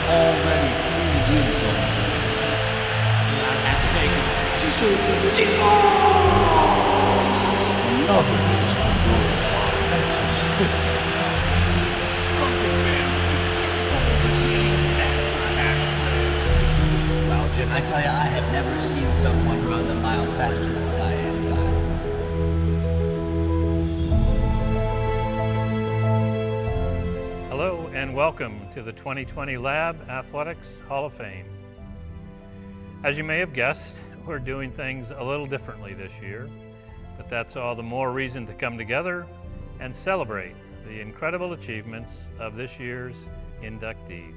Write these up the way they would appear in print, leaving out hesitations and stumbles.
already 3 wins on the board. Lab has to take it. She shoots. She scores! Another miss for George Watt. That's his 5th. Closing man with his 3rd goal of the game. That's a hat trick. Well, Jim, I tell you, I have never seen someone run a mile faster than Diane Simon. Hello and welcome to the 2020 Lab Athletics Hall of Fame. As you may have guessed, we're doing things a little differently this year, but that's all the more reason to come together and celebrate the incredible achievements of this year's inductees.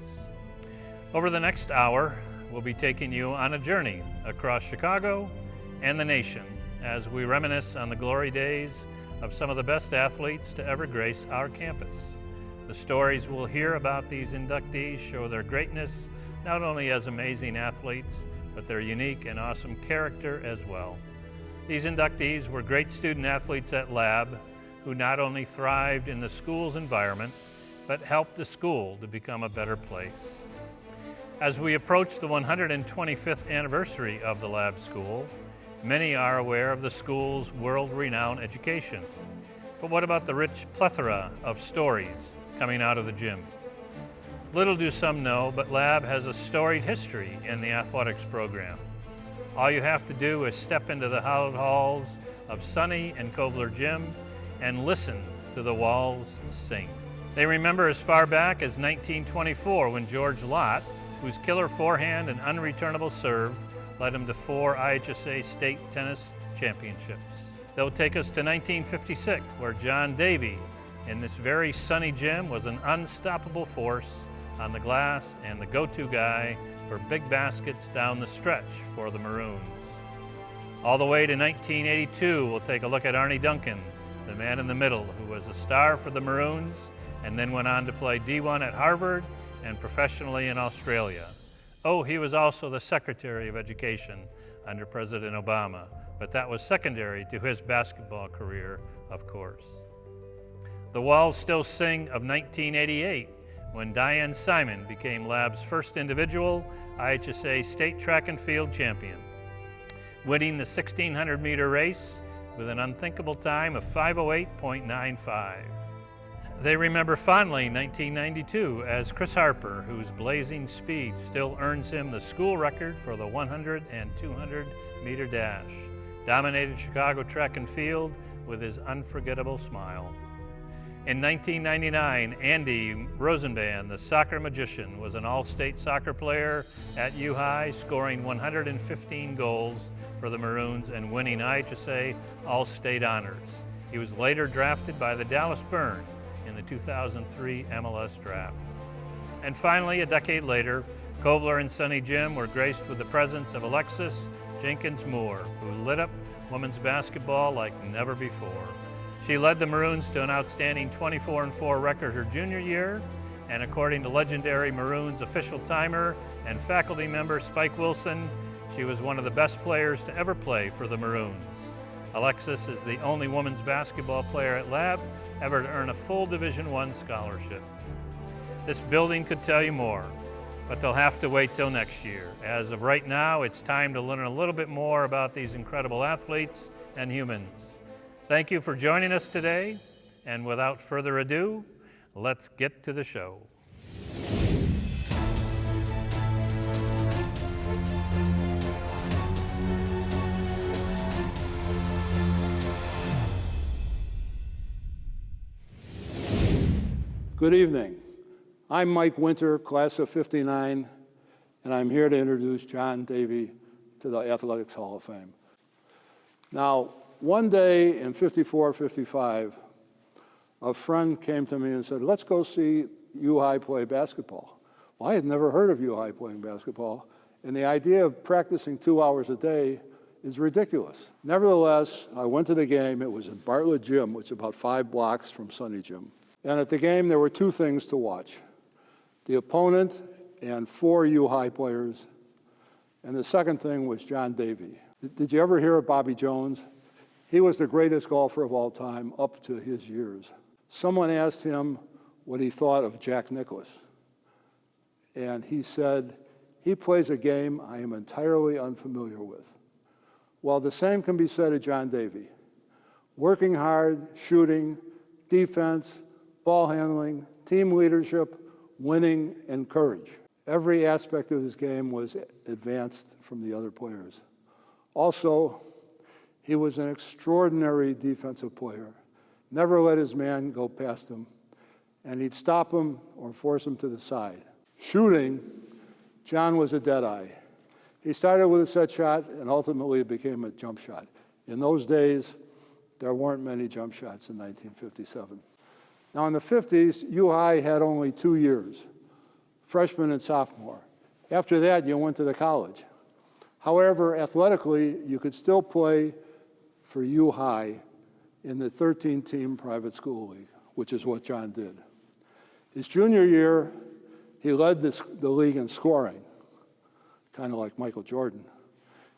Over the next hour, we'll be taking you on a journey across Chicago and the nation as we reminisce on the glory days of some of the best athletes to ever grace our campus. The stories we'll hear about these inductees show their greatness not only as amazing athletes, but their unique and awesome character as well. These inductees were great student athletes at Lab who not only thrived in the school's environment, but helped the school to become a better place. As we approach the 125th anniversary of the Lab School, many are aware of the school's world-renowned education. But what about the rich plethora of stories coming out of the gym? Little do some know, but Lab has a storied history in the athletics program. All you have to do is step into the hallowed halls of Sonny and Kovler Gym and listen to the walls sing. They remember as far back as 1924 when George Lott, whose killer forehand and unreturnable serve led him to 4 IHSA state tennis championships. They'll take us to 1956, where John Davey, in this very sunny gym, was an unstoppable force on the glass and the go-to guy for big baskets down the stretch for the Maroons. All the way to 1982, we'll take a look at Arnie Duncan, the man in the middle who was a star for the Maroons and then went on to play D1 at Harvard and professionally in Australia. Oh, he was also the Secretary of Education under President Obama, but that was secondary to his basketball career, of course. The walls still sing of 1988, when Diane Simon became Lab's first individual IHSA state track and field champion, winning the 1,600-meter race with an unthinkable time of 5:08.95. They remember fondly 1992 as Chris Harper, whose blazing speed still earns him the school record for the 100 and 200-meter dash, dominated Chicago track and field with his unforgettable smile. In 1999, Andy Rosenband, the soccer magician, was an all-state soccer player at U-High, scoring 115 goals for the Maroons and winning IHSA All-State honors. He was later drafted by the Dallas Burn in the 2003 MLS draft. And finally, a decade later, Kovler and Sonny Gym were graced with the presence of Alexis Jenkins Moore, who lit up women's basketball like never before. She led the Maroons to an outstanding 24-4 record her junior year, and according to legendary Maroons official timer and faculty member Spike Wilson, she was one of the best players to ever play for the Maroons. Alexis is the only women's basketball player at Lab ever to earn a full Division I scholarship. This building could tell you more, but they'll have to wait till next year. As of right now, it's time to learn a little bit more about these incredible athletes and humans. Thank you for joining us today, and without further ado, let's get to the show. Good evening. I'm Mike Winter, class of '59, and I'm here to introduce John Davey to the Athletics Hall of Fame. Now, one day in '54, '55, a friend came to me and said, let's go see U-High play basketball. Well, I had never heard of U-High playing basketball, and the idea of practicing 2 hours a day is ridiculous. Nevertheless, I went to the game. It was at Bartlett Gym, which is about 5 blocks from Sonny Gym. And at the game, there were 2 things to watch: the opponent and 4 U-High players. And the second thing was John Davey. Did you ever hear of Bobby Jones? He was the greatest golfer of all time up to his years. Someone asked him what he thought of Jack Nicklaus. and he said, "He plays a game I am entirely unfamiliar with." Well, the same can be said of John Davy. Working hard, shooting, defense, ball handling, team leadership, winning, and courage. Every aspect of his game was advanced from the other players. Also, he was an extraordinary defensive player. Never let his man go past him, and he'd stop him or force him to the side. Shooting, John was a deadeye. He started with a set shot, and ultimately it became a jump shot. In those days, there weren't many jump shots in 1957. Now, in the 50s, U-High had only 2 years, freshman and sophomore. After that, you went to the college. However, athletically, you could still play for U-High in the 13-team private school league, which is what John did. His junior year, he led the league in scoring, kind of like Michael Jordan.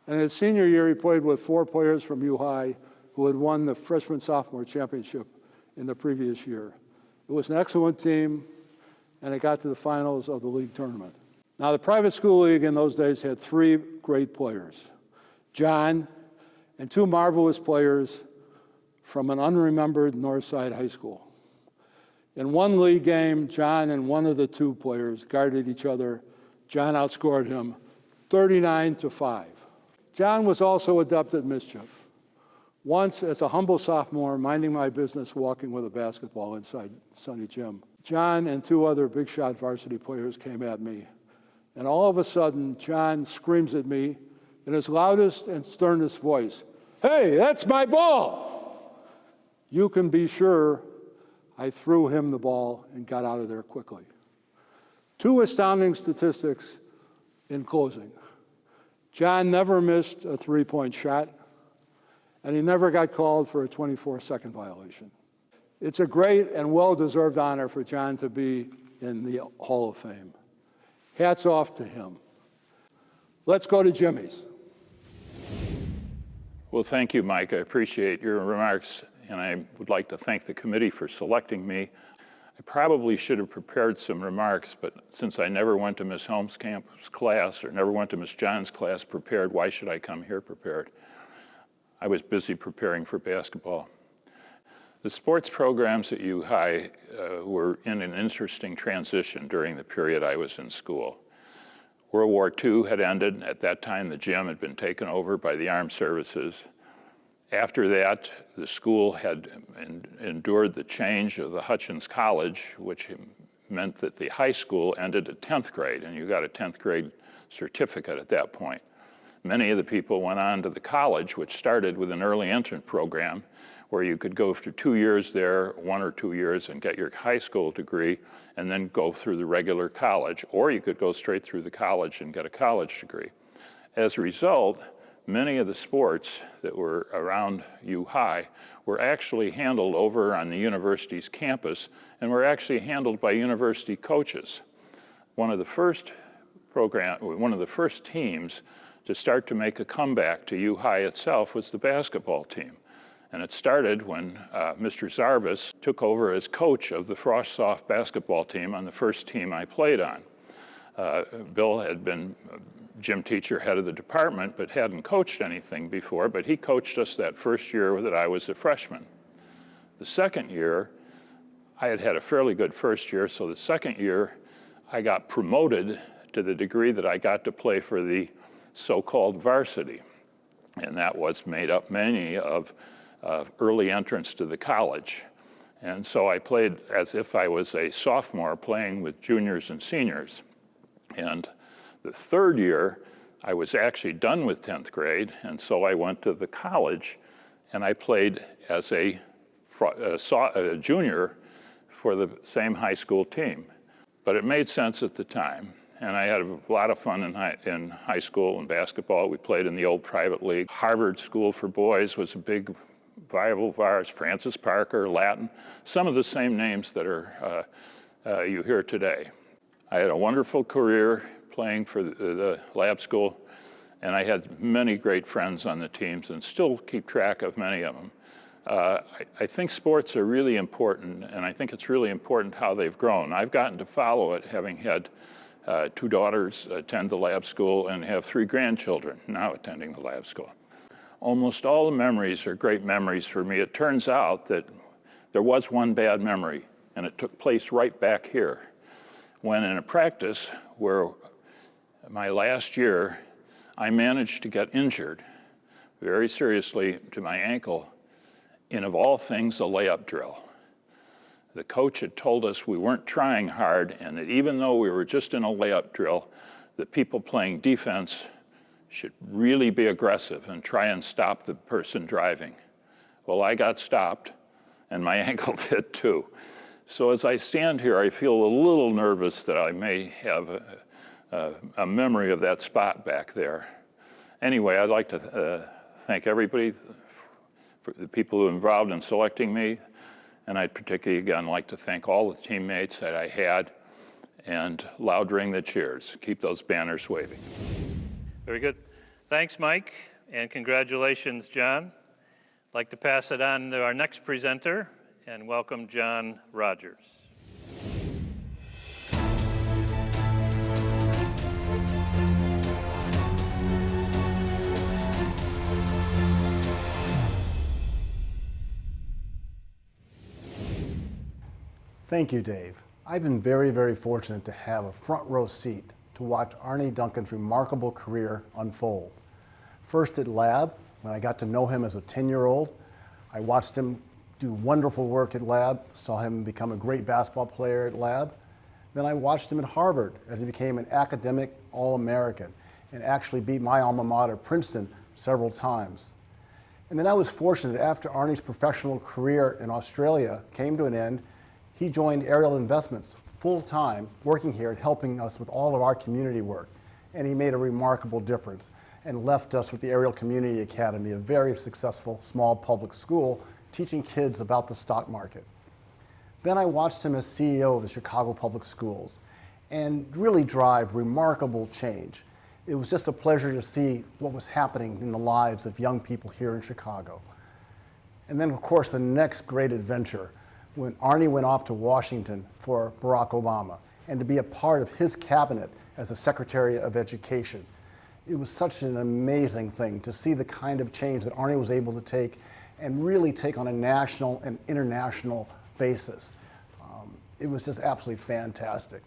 And his senior year, he played with 4 players from U-High who had won the freshman-sophomore championship in the previous year. It was an excellent team, and it got to the finals of the league tournament. Now, the private school league in those days had 3 great players, John and 2 marvelous players from an unremembered Northside high school. In one league game, John and one of the 2 players guarded each other. John outscored him 39-5. John was also adept at mischief. Once, as a humble sophomore, minding my business, walking with a basketball inside Sonny Gym, John and 2 other big shot varsity players came at me. And all of a sudden, John screams at me in his loudest and sternest voice, "Hey, that's my ball!" You can be sure I threw him the ball and got out of there quickly. 2 astounding statistics in closing. John never missed a 3-point shot, and he never got called for a 24-second violation. It's a great and well-deserved honor for John to be in the Hall of Fame. Hats off to him. Let's go to Jimmy's. Well, thank you, Mike. I appreciate your remarks, and I would like to thank the committee for selecting me. I probably should have prepared some remarks, but since I never went to Ms. Helmskamp's class or never went to Ms. John's class prepared, why should I come here prepared? I was busy preparing for basketball. The sports programs at U-High were in an interesting transition during the period I was in school. World War II had ended. At that time, the gym had been taken over by the armed services. After that, the school had endured the change of the Hutchins College, which meant that the high school ended at 10th grade, and you got a 10th grade certificate at that point. Many of the people went on to the college, which started with an early entrant program, where you could go for 2 years there, 1 or 2 years, and get your high school degree, and then go through the regular college, or you could go straight through the college and get a college degree. As a result, many of the sports that were around U-High were actually handled over on the university's campus and were actually handled by university coaches. One of the first teams to start to make a comeback to U-High itself was the basketball team. And it started when Mr. Zarvis took over as coach of the Frost Soft basketball team on the first team I played on. Bill had been gym teacher, head of the department, but hadn't coached anything before, but he coached us that first year that I was a freshman. The second year, I had had a fairly good first year, so the second year, I got promoted to the degree that I got to play for the so-called varsity. And that was made up mainly of early entrance to the college. And so I played as if I was a sophomore playing with juniors and seniors. And the third year, I was actually done with 10th grade, and so I went to the college, and I played as a junior for the same high school team. But it made sense at the time, and I had a lot of fun in high school and basketball. We played in the old private league. Harvard School for Boys was a big rival of ours, Francis Parker, Latin, some of the same names that are you hear today. I had a wonderful career playing for the lab school, and I had many great friends on the teams and still keep track of many of them. I think sports are really important, and I think it's really important how they've grown. I've gotten to follow it, having had 2 daughters attend the lab school and have 3 grandchildren now attending the lab school. Almost all the memories are great memories for me. It turns out that there was one bad memory, and it took place right back here, when in a practice where my last year, I managed to get injured very seriously to my ankle in, of all things, a layup drill. The coach had told us we weren't trying hard, and that even though we were just in a layup drill, the people playing defense should really be aggressive and try and stop the person driving. Well, I got stopped, and my ankle did too. So as I stand here, I feel a little nervous that I may have a memory of that spot back there. Anyway, I'd like to thank everybody, for the people who were involved in selecting me, and I'd particularly, again, like to thank all the teammates that I had, and loud ring the cheers. Keep those banners waving. Very good. Thanks, Mike, and congratulations, John. I'd like to pass it on to our next presenter and welcome John Rogers. Thank you, Dave. I've been very, very fortunate to have a front row seat to watch Arnie Duncan's remarkable career unfold. First at Lab, when I got to know him as a 10-year-old, I watched him do wonderful work at Lab, saw him become a great basketball player at Lab. Then I watched him at Harvard as he became an academic All-American and actually beat my alma mater, Princeton, several times. And then I was fortunate, after Arnie's professional career in Australia came to an end, he joined Ariel Investments full-time, working here and helping us with all of our community work. And he made a remarkable difference and left us with the Ariel Community Academy, a very successful small public school teaching kids about the stock market. Then I watched him as CEO of the Chicago Public Schools and really drive remarkable change. It was just a pleasure to see what was happening in the lives of young people here in Chicago. And then, of course, the next great adventure, when Arnie went off to Washington for Barack Obama and to be a part of his cabinet as the Secretary of Education. It was such an amazing thing to see the kind of change that Arnie was able to take and really take on a national and international basis. It was just absolutely fantastic.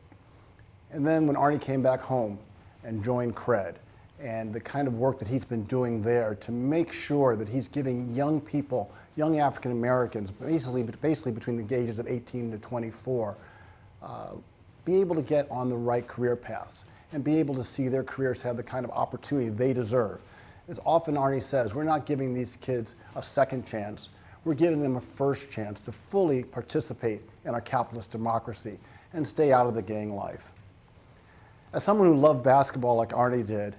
And then when Arnie came back home and joined CRED, and the kind of work that he's been doing there to make sure that he's giving young people, young African Americans, basically between the ages of 18 to 24, be able to get on the right career paths and be able to see their careers have the kind of opportunity they deserve. As often Arnie says, we're not giving these kids a second chance, we're giving them a first chance to fully participate in our capitalist democracy and stay out of the gang life. As someone who loved basketball like Arnie did,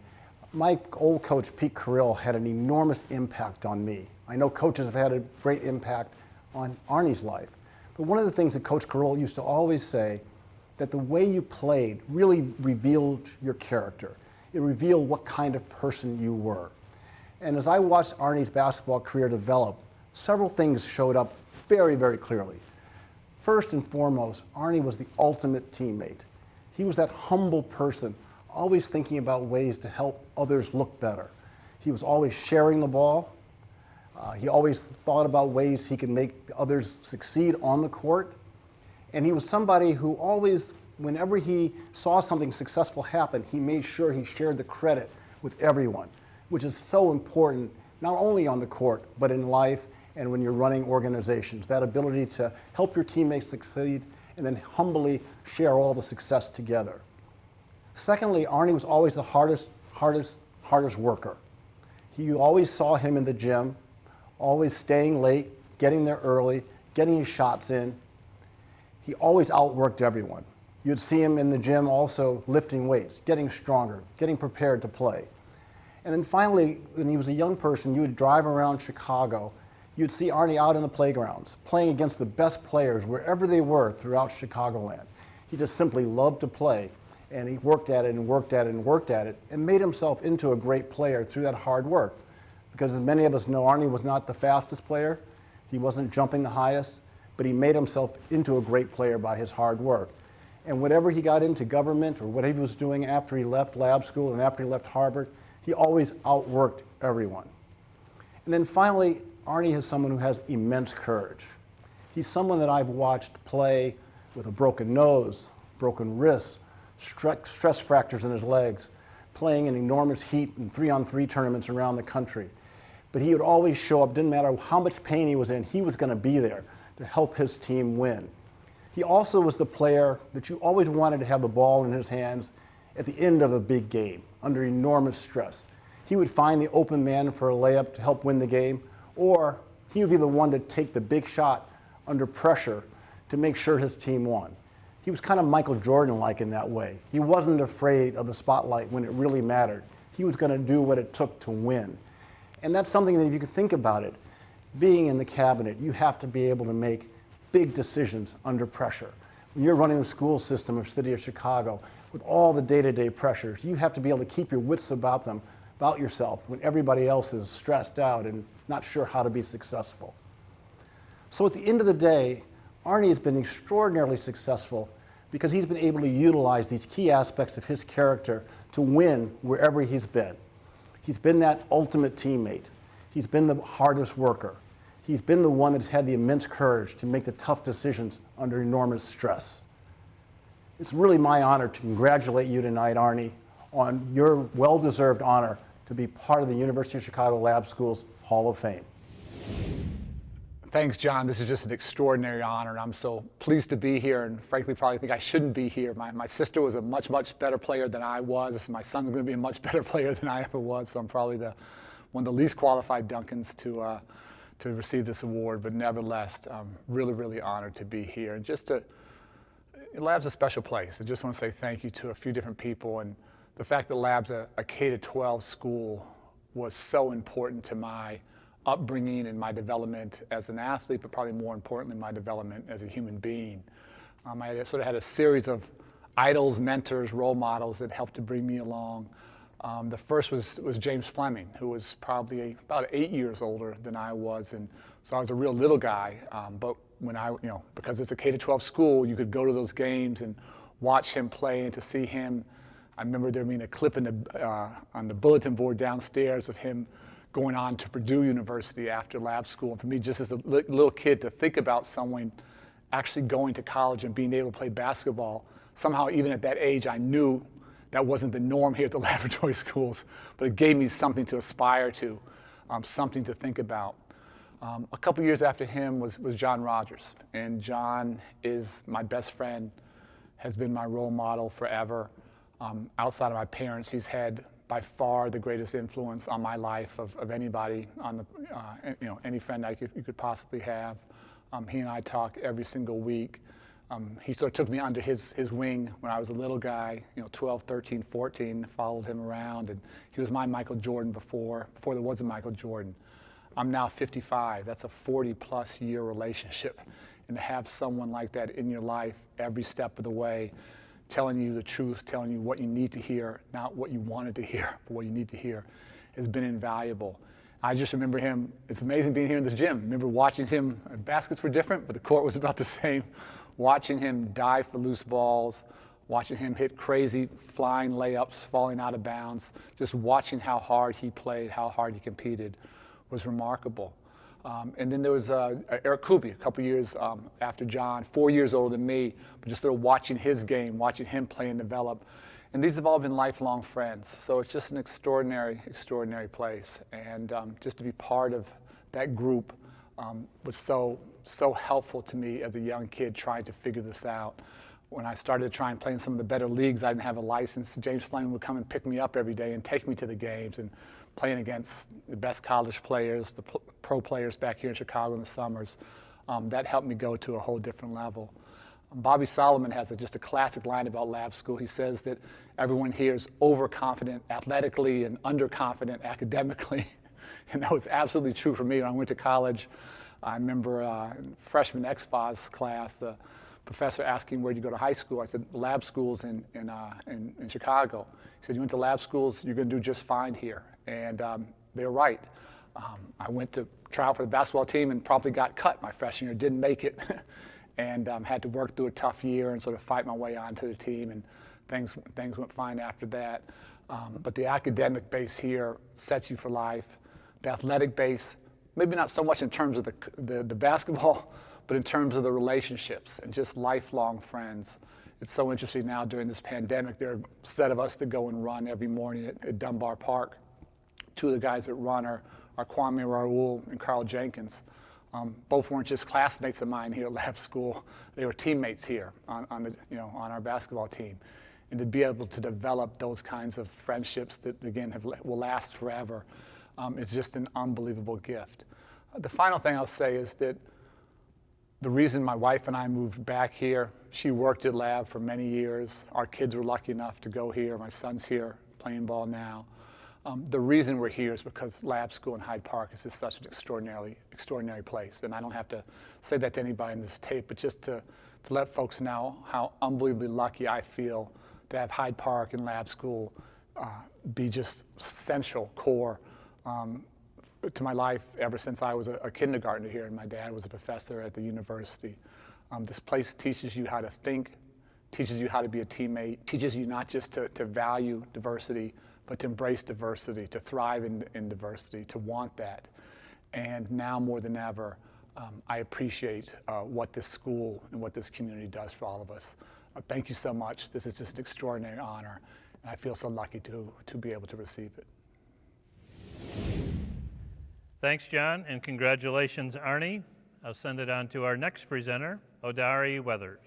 my old coach, Pete Carrill, had an enormous impact on me. I know coaches have had a great impact on Arnie's life. But one of the things that Coach Carrill used to always say, that the way you played really revealed your character. It revealed what kind of person you were. And as I watched Arnie's basketball career develop, several things showed up very, very clearly. First and foremost, Arnie was the ultimate teammate. He was that humble person, always thinking about ways to help others look better. He was always sharing the ball. He always thought about ways he could make others succeed on the court. And he was somebody who always, whenever he saw something successful happen, he made sure he shared the credit with everyone, which is so important, not only on the court, but in life and when you're running organizations. That ability to help your teammates succeed and then humbly share all the success together. Secondly, Arnie was always the hardest worker. You always saw him in the gym, always staying late, getting there early, getting his shots in. He always outworked everyone. You'd see him in the gym also lifting weights, getting stronger, getting prepared to play. And then finally, when he was a young person, you would drive around Chicago, you'd see Arnie out in the playgrounds, playing against the best players wherever they were throughout Chicagoland. He just simply loved to play, and he worked at it and worked at it and worked at it, and made himself into a great player through that hard work. Because as many of us know, Arnie was not the fastest player, he wasn't jumping the highest, but he made himself into a great player by his hard work. And whatever he got into government or what he was doing after he left lab school and after he left Harvard, he always outworked everyone. And then finally, Arnie is someone who has immense courage. He's someone that I've watched play with a broken nose, broken wrists, stress fractures in his legs, playing in enormous heat in 3-on-3 tournaments around the country. But he would always show up, didn't matter how much pain he was in, he was going to be there to help his team win. He also was the player that you always wanted to have the ball in his hands at the end of a big game, under enormous stress. He would find the open man for a layup to help win the game, or he would be the one to take the big shot under pressure to make sure his team won. He was kind of Michael Jordan-like in that way. He wasn't afraid of the spotlight when it really mattered. He was going to do what it took to win. And that's something that, if you could think about it, being in the cabinet, you have to be able to make big decisions under pressure. When you're running the school system of the city of Chicago, with all the day-to-day pressures, you have to be able to keep your wits about yourself when everybody else is stressed out and not sure how to be successful. So at the end of the day, Arnie has been extraordinarily successful because he's been able to utilize these key aspects of his character to win wherever he's been. He's been that ultimate teammate. He's been the hardest worker. He's been the one that's had the immense courage to make the tough decisions under enormous stress. It's really my honor to congratulate you tonight, Arnie, on your well-deserved honor to be part of the University of Chicago Lab School's Hall of Fame. Thanks, John. This is just an extraordinary honor, and I'm so pleased to be here, and frankly probably think I shouldn't be here. My sister was a much, much better player than I was. My son's going to be a much better player than I ever was, so I'm probably one of the least qualified Duncans to receive this award, but nevertheless, I'm really, really honored to be here. And Lab's a special place. I just want to say thank you to a few different people, and the fact that Lab's a K-12 school was so important to my upbringing and my development as an athlete, but probably more importantly, my development as a human being. I sort of had a series of idols, mentors, role models that helped to bring me along. The first was James Fleming, who was probably about 8 years older than I was, and so I was a real little guy. But when because it's a K-12 school, you could go to those games and watch him play, and to see him, I remember there being a clip on the bulletin board downstairs of him going on to Purdue University after lab school. And for me, just as a little kid, to think about someone actually going to college and being able to play basketball, somehow even at that age, I knew that wasn't the norm here at the laboratory schools, but it gave me something to aspire to, something to think about. A couple years after him was John Rogers, and John is my best friend, has been my role model forever. Outside of my parents, he's had by far the greatest influence on my life of anybody, on any friend you could possibly have. He and I talk every single week. He sort of took me under his wing when I was a little guy, 12, 13, 14, followed him around, and he was my Michael Jordan before there was a Michael Jordan. I'm now 55. That's a 40-plus year relationship. And to have someone like that in your life every step of the way, telling you the truth, telling you what you need to hear, not what you wanted to hear, but what you need to hear, has been invaluable. I just remember him. It's amazing being here in this gym. Remember watching him. Baskets were different, but the court was about the same. Watching him dive for loose balls, watching him hit crazy flying layups, falling out of bounds, just watching how hard he played, how hard he competed was remarkable. And then there was Eric Kuby, a couple years after John, 4 years older than me, but just sort of watching his game, watching him play and develop. And these have all been lifelong friends. So it's just an extraordinary, extraordinary place. And just to be part of that group was so helpful to me as a young kid trying to figure this out. When I started to try and play in some of the better leagues, I didn't have a license. James Fleming would come and pick me up every day and take me to the games, and playing against the best college players, the pro players back here in Chicago in the summers. That helped me go to a whole different level. Bobby Solomon has just a classic line about lab school. He says that everyone here is overconfident athletically and underconfident academically. And that was absolutely true for me. When I went to college, I remember in freshman expos class, the professor asking where you go to high school. I said, lab schools in Chicago. He said, you went to lab schools, you're going to do just fine here. And they were right. I went to try out for the basketball team and promptly got cut my freshman year, didn't make it. and had to work through a tough year and sort of fight my way onto the team, and things went fine after that. But the academic base here sets you for life. The athletic base, maybe not so much in terms of the basketball, but in terms of the relationships and just lifelong friends. It's so interesting now during this pandemic, there are a set of us that go and run every morning at Dunbar Park. Two of the guys that run are Kwame Raoul and Carl Jenkins. Both weren't just classmates of mine here at Lab School, they were teammates here on our basketball team. And to be able to develop those kinds of friendships that, again, will last forever is just an unbelievable gift. The final thing I'll say is that the reason my wife and I moved back here, she worked at Lab for many years. Our kids were lucky enough to go here. My son's here playing ball now. The reason we're here is because Lab School in Hyde Park is just such an extraordinary place. And I don't have to say that to anybody in this tape, but just to let folks know how unbelievably lucky I feel to have Hyde Park and Lab School be just central core to my life ever since I was a kindergartner here and my dad was a professor at the university. This place teaches you how to think, teaches you how to be a teammate, teaches you not just to value diversity, but to embrace diversity, to thrive in diversity, to want that. And now more than ever, I appreciate what this school and what this community does for all of us. Thank you so much. This is just an extraordinary honor, and I feel so lucky to be able to receive it. Thanks, John, and congratulations, Arnie. I'll send it on to our next presenter, Odari Weathers.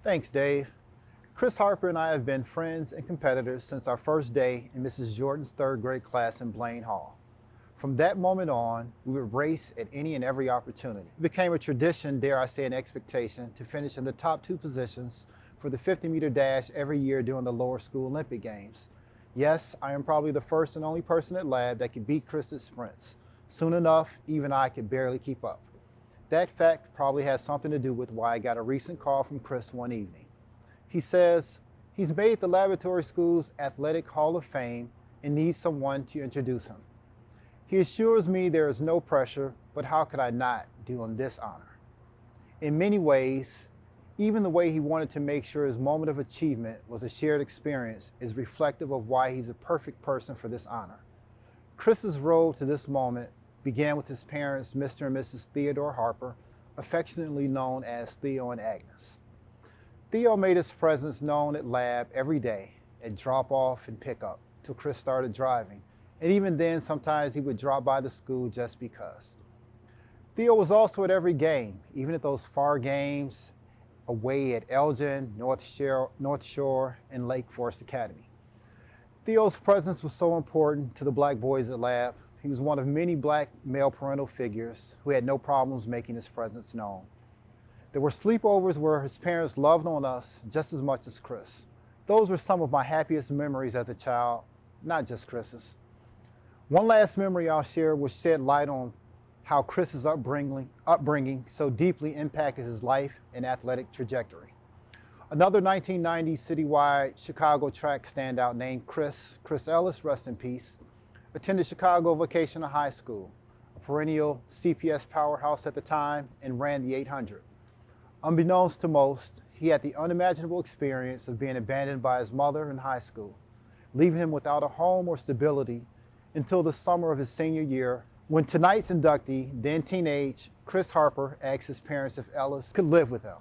Thanks, Dave. Chris Harper and I have been friends and competitors since our first day in Mrs. Jordan's third grade class in Blaine Hall. From that moment on, we would race at any and every opportunity. It became a tradition, dare I say an expectation, to finish in the top 2 positions for the 50-meter dash every year during the lower school Olympic Games. Yes, I am probably the first and only person at Lab that could beat Chris's sprints. Soon enough, even I could barely keep up. That fact probably has something to do with why I got a recent call from Chris one evening. He says he's made the Laboratory School's Athletic Hall of Fame and needs someone to introduce him. He assures me there is no pressure, but how could I not do him this honor? In many ways, even the way he wanted to make sure his moment of achievement was a shared experience is reflective of why he's a perfect person for this honor. Chris's road to this moment began with his parents, Mr. and Mrs. Theodore Harper, affectionately known as Theo and Agnes. Theo made his presence known at Lab every day at drop-off and pickup till Chris started driving. And even then, sometimes he would drop by the school just because. Theo was also at every game, even at those far games away at Elgin, North Shore, and Lake Forest Academy. Theo's presence was so important to the black boys at Lab. He was one of many black male parental figures who had no problems making his presence known. There were sleepovers where his parents loved on us just as much as Chris. Those were some of my happiest memories as a child, not just Chris's. One last memory I'll share will shed light on how Chris's upbringing so deeply impacted his life and athletic trajectory. Another 1990 citywide Chicago track standout named Chris Ellis, rest in peace, attended Chicago Vocational High School, a perennial CPS powerhouse at the time, and ran the 800. Unbeknownst to most, he had the unimaginable experience of being abandoned by his mother in high school, leaving him without a home or stability until the summer of his senior year, when tonight's inductee, then teenage, Chris Harper asked his parents if Ellis could live with them.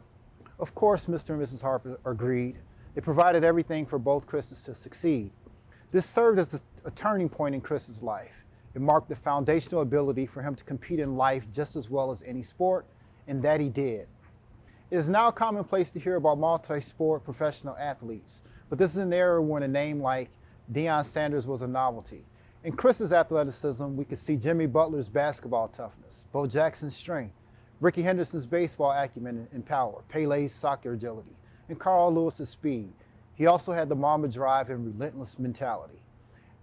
Of course, Mr. and Mrs. Harper agreed. They provided everything for both Chris's to succeed. This served as a turning point in Chris's life. It marked the foundational ability for him to compete in life just as well as any sport, and that he did. It is now commonplace to hear about multi-sport professional athletes, but this is an era when a name like Deion Sanders was a novelty. In Chris's athleticism, we could see Jimmy Butler's basketball toughness, Bo Jackson's strength, Rickey Henderson's baseball acumen and power, Pele's soccer agility, and Carl Lewis's speed. He also had the Mamba drive and relentless mentality.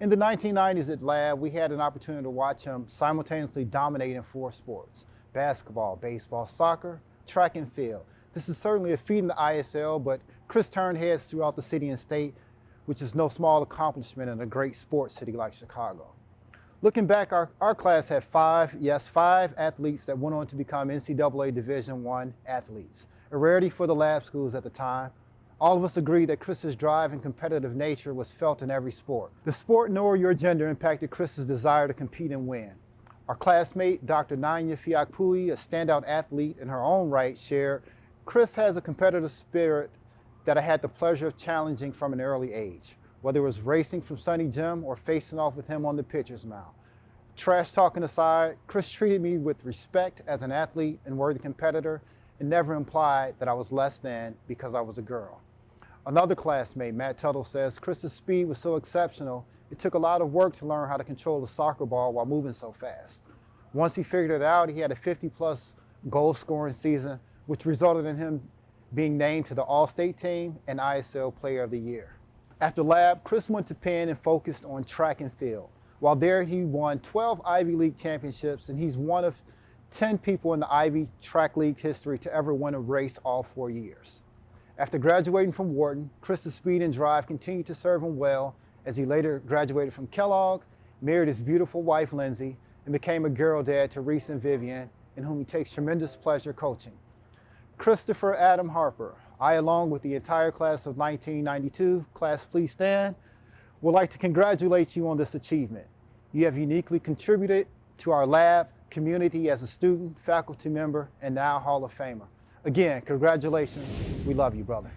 In the 1990s at Lab, we had an opportunity to watch him simultaneously dominate in 4 sports: basketball, baseball, soccer, track and field. This is certainly a feat in the ISL, but Chris turned heads throughout the city and state, which is no small accomplishment in a great sports city like Chicago. Looking back, our class had five athletes that went on to become NCAA Division I athletes, a rarity for the lab schools at the time. All of us agreed that Chris's drive and competitive nature was felt in every sport. The sport nor your gender impacted Chris's desire to compete and win. Our classmate, Dr. Nanya Fiakpui, a standout athlete in her own right, shared, "Chris has a competitive spirit that I had the pleasure of challenging from an early age, whether it was racing from Sunny Jim or facing off with him on the pitcher's mound. Trash talking aside, Chris treated me with respect as an athlete and worthy competitor and never implied that I was less than because I was a girl." Another classmate, Matt Tuttle, says Chris's speed was so exceptional, it took a lot of work to learn how to control the soccer ball while moving so fast. Once he figured it out, he had a 50-plus goal-scoring season, which resulted in him being named to the All-State team and ISL Player of the Year. After lab, Chris went to Penn and focused on track and field. While there, he won 12 Ivy League championships, and he's one of 10 people in the Ivy Track League history to ever win a race all 4 years. After graduating from Wharton, Chris's speed and drive continued to serve him well as he later graduated from Kellogg, married his beautiful wife, Lindsay, and became a girl dad to Reese and Vivian, in whom he takes tremendous pleasure coaching. Christopher Adam Harper, I, along with the entire class of 1992, class please stand, would like to congratulate you on this achievement. You have uniquely contributed to our lab community as a student, faculty member, and now Hall of Famer. Again, congratulations. We love you, brother.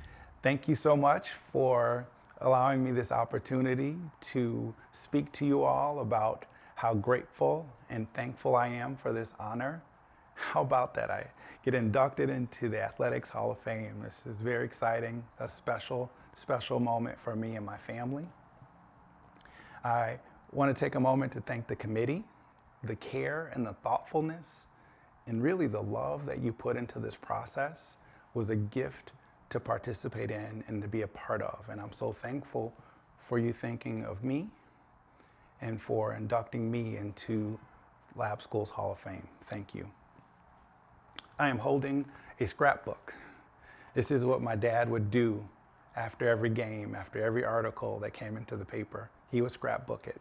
Thank you so much for allowing me this opportunity to speak to you all about how grateful and thankful I am for this honor. How about that? I get inducted into the Athletics Hall of Fame. This is very exciting, a special moment for me and my family. I want to take a moment to thank the committee, the care and the thoughtfulness, and really the love that you put into this process was a gift to participate in and to be a part of. And I'm so thankful for you thinking of me and for inducting me into Lab School's Hall of Fame. Thank you. I am holding a scrapbook. This is what my dad would do after every game, after every article that came into the paper. He would scrapbook it.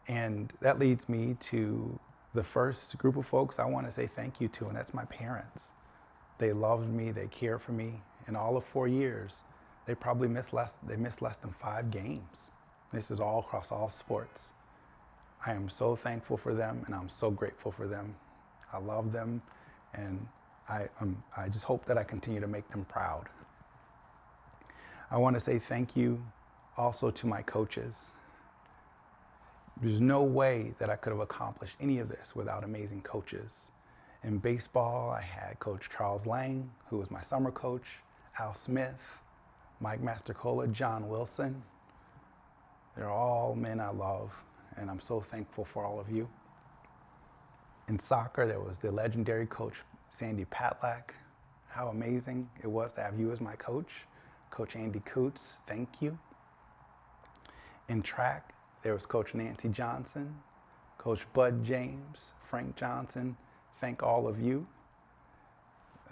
And that leads me to the first group of folks I want to say thank you to, and that's my parents. They loved me, they cared for me. In all of 4 years, they probably missed less than 5 games. This is all across all sports. I am so thankful for them, and I'm so grateful for them. I love them, and I just hope that I continue to make them proud. I want to say thank you also to my coaches. There's no way that I could have accomplished any of this without amazing coaches. In baseball, I had Coach Charles Lang, who was my summer coach, Al Smith, Mike Mastercola, John Wilson. They're all men I love, and I'm so thankful for all of you. In soccer, there was the legendary coach, Sandy Patlack. How amazing it was to have you as my coach. Coach Andy Coots, thank you. In track, there was Coach Nancy Johnson, Coach Bud James, Frank Johnson. Thank all of you.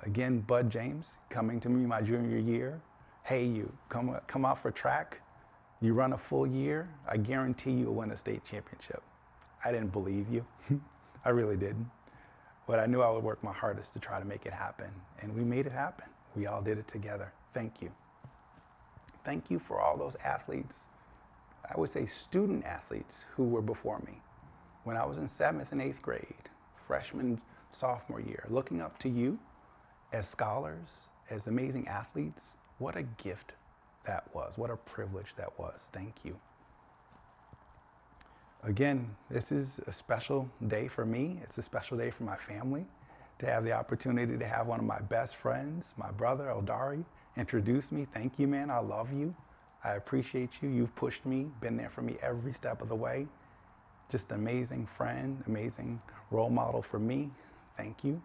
Again, Bud James coming to me my junior year. Hey, you come out for track. You run a full year. I guarantee you'll win a state championship. I didn't believe you. I really didn't. But I knew I would work my hardest to try to make it happen. And we made it happen. We all did it together. Thank you. Thank you for all those athletes. I would say student athletes who were before me. When I was in 7th and 8th grade, freshman, sophomore year, looking up to you as scholars, as amazing athletes, what a gift that was. What a privilege that was. Thank you. Again, this is a special day for me. It's a special day for my family to have the opportunity to have one of my best friends, my brother, Eldari, introduce me. Thank you, man. I love you. I appreciate you. You've pushed me, been there for me every step of the way. Just an amazing friend, amazing role model for me. Thank you.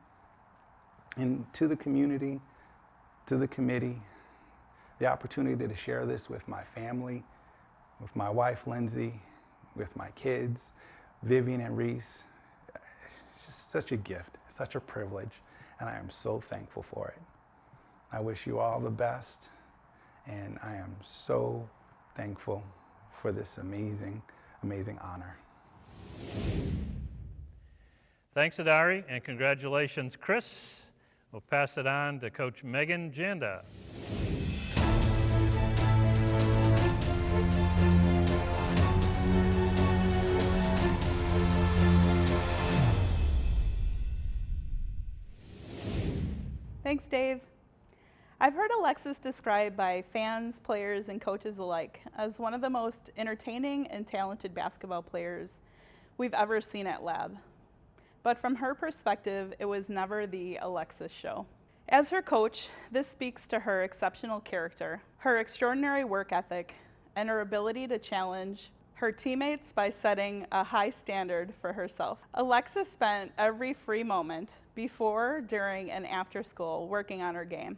And to the community, to the committee, the opportunity to share this with my family, with my wife, Lindsay, with my kids, Vivian and Reese. It's just such a gift, such a privilege, and I am so thankful for it. I wish you all the best, and I am so thankful for this amazing, amazing honor. Thanks, Adari, and congratulations, Chris. We'll pass it on to Coach Megan Janda. Thanks, Dave. I've heard Alexis described by fans, players, and coaches alike as one of the most entertaining and talented basketball players we've ever seen at Lab. But from her perspective, it was never the Alexis show. As her coach, this speaks to her exceptional character, her extraordinary work ethic, and her ability to challenge her teammates by setting a high standard for herself. Alexis spent every free moment before, during, and after school working on her game.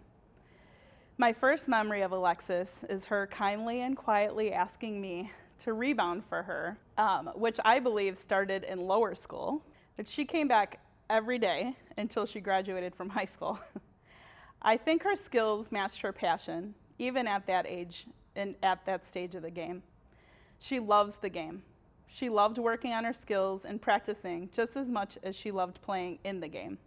My first memory of Alexis is her kindly and quietly asking me to rebound for her, which I believe started in lower school, but she came back every day until she graduated from high school. I think her skills matched her passion, even at that age and at that stage of the game. She loves the game. She loved working on her skills and practicing just as much as she loved playing in the game.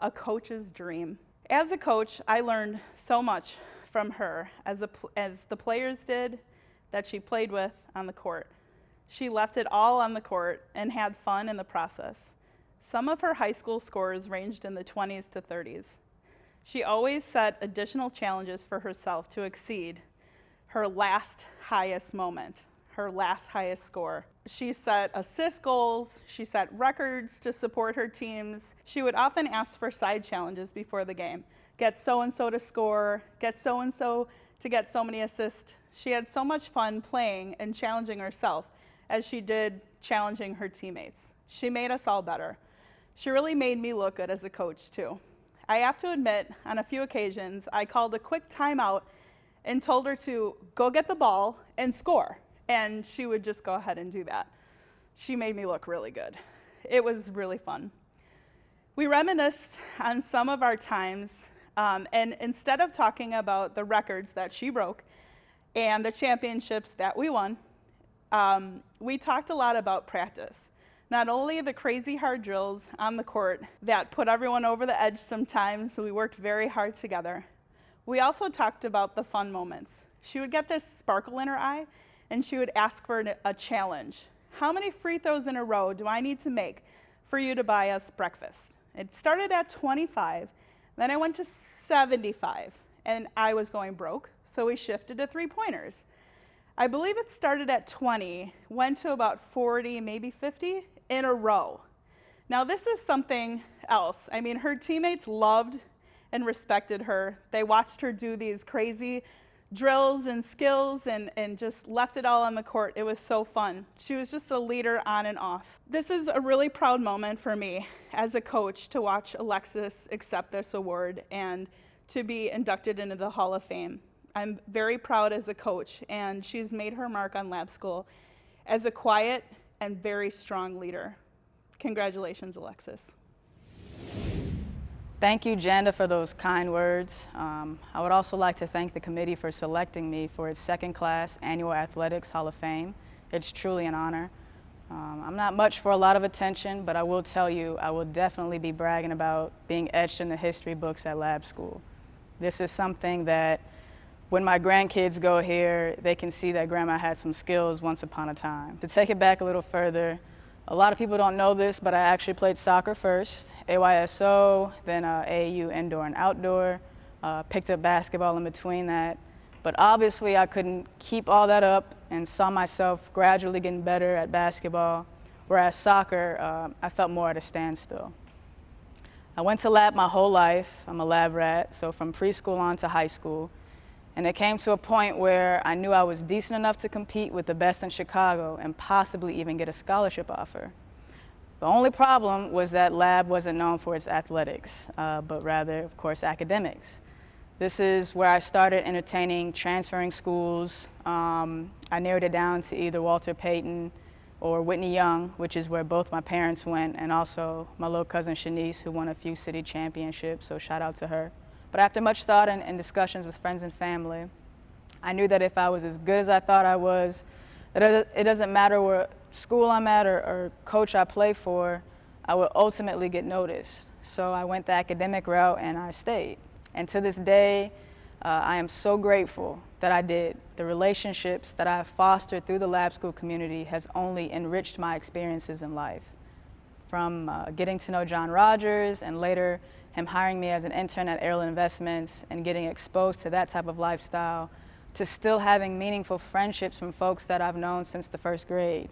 A coach's dream. As a coach, I learned so much from her, as the players did that she played with on the court. She left it all on the court and had fun in the process. Some of her high school scores ranged in the 20s to 30s. She always set additional challenges for herself to exceed her last highest moment, her last highest score. She set assist goals, she set records to support her teams. She would often ask for side challenges before the game. Get so-and-so to score, get so-and-so to get so many assists. She had so much fun playing and challenging herself as she did challenging her teammates. She made us all better. She really made me look good as a coach too. I have to admit, on a few occasions, I called a quick timeout and told her to go get the ball and score. And she would just go ahead and do that. She made me look really good. It was really fun. We reminisced on some of our times, and instead of talking about the records that she broke and the championships that we won, we talked a lot about practice. Not only the crazy hard drills on the court that put everyone over the edge sometimes, we worked very hard together. We also talked about the fun moments. She would get this sparkle in her eye, and she would ask for a challenge. How many free throws in a row do I need to make for you to buy us breakfast? It started at 25, then I went to 75, and I was going broke, so we shifted to three-pointers. I believe it started at 20, went to about 40, maybe 50 in a row. Now this is something else. I mean, her teammates loved and respected her. They watched her do these crazy drills and skills and just left it all on the court. It was so fun. She was just a leader on and off. This is a really proud moment for me as a coach to watch Alexis accept this award and to be inducted into the Hall of Fame. I'm very proud as a coach, and she's made her mark on Lab School as a quiet and very strong leader. Congratulations, Alexis. Thank you, Janda, for those kind words. I would also like to thank the committee for selecting me for its second class Annual Athletics Hall of Fame. It's truly an honor. I'm not much for a lot of attention, but I will tell you, I will definitely be bragging about being etched in the history books at Lab School. This is something that when my grandkids go here, they can see that Grandma had some skills once upon a time. To take it back a little further, a lot of people don't know this, but I actually played soccer first, AYSO, then AAU indoor and outdoor, picked up basketball in between that. But obviously I couldn't keep all that up and saw myself gradually getting better at basketball, whereas soccer, I felt more at a standstill. I went to lab my whole life. I'm a lab rat, so from preschool on to high school. And it came to a point where I knew I was decent enough to compete with the best in Chicago and possibly even get a scholarship offer. The only problem was that lab wasn't known for its athletics, but rather, of course, academics. This is where I started entertaining transferring schools. I narrowed it down to either Walter Payton or Whitney Young, which is where both my parents went, and also my little cousin Shanice, who won a few city championships, so shout out to her. But after much thought and discussions with friends and family, I knew that if I was as good as I thought I was, that it doesn't matter what school I'm at or coach I play for, I would ultimately get noticed. So I went the academic route and I stayed. And to this day, I am so grateful that I did. The relationships that I have fostered through the lab school community has only enriched my experiences in life. From getting to know John Rogers and later him hiring me as an intern at Arrow Investments and getting exposed to that type of lifestyle, to still having meaningful friendships from folks that I've known since the first grade.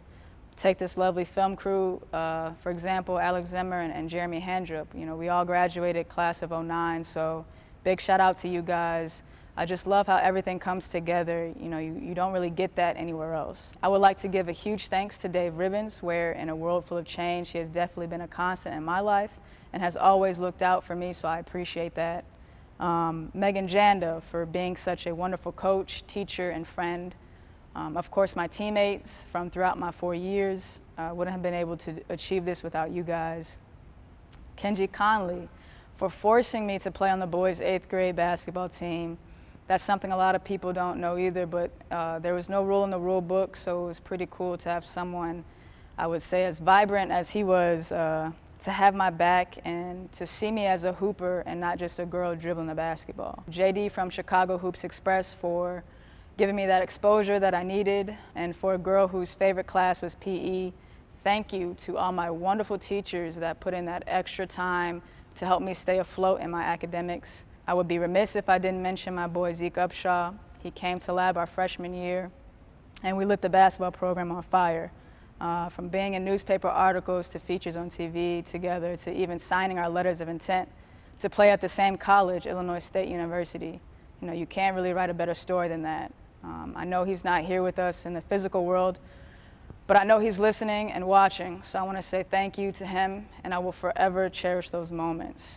Take this lovely film crew, for example, Alex Zimmer and Jeremy Handrup. You know, we all graduated class of '09, so big shout out to you guys. I just love how everything comes together. You know, you don't really get that anywhere else. I would like to give a huge thanks to Dave Ribbons, where in a world full of change, he has definitely been a constant in my life and has always looked out for me, so I appreciate that. Megan Janda for being such a wonderful coach, teacher, and friend. Of course, my teammates from throughout my 4 years. Wouldn't have been able to achieve this without you guys. Kenji Conley for forcing me to play on the boys' 8th grade basketball team. That's something a lot of people don't know either, but there was no rule in the rule book, so it was pretty cool to have someone, I would say, as vibrant as he was, to have my back and to see me as a hooper and not just a girl dribbling the basketball. JD from Chicago Hoops Express for giving me that exposure that I needed, and for a girl whose favorite class was PE, thank you to all my wonderful teachers that put in that extra time to help me stay afloat in my academics. I would be remiss if I didn't mention my boy Zeke Upshaw. He came to lab our freshman year, and we lit the basketball program on fire. From being in newspaper articles to features on TV together to even signing our letters of intent to play at the same college, Illinois State University. You know, you can't really write a better story than that. I know he's not here with us in the physical world, but I know he's listening and watching, so I want to say thank you to him, and I will forever cherish those moments.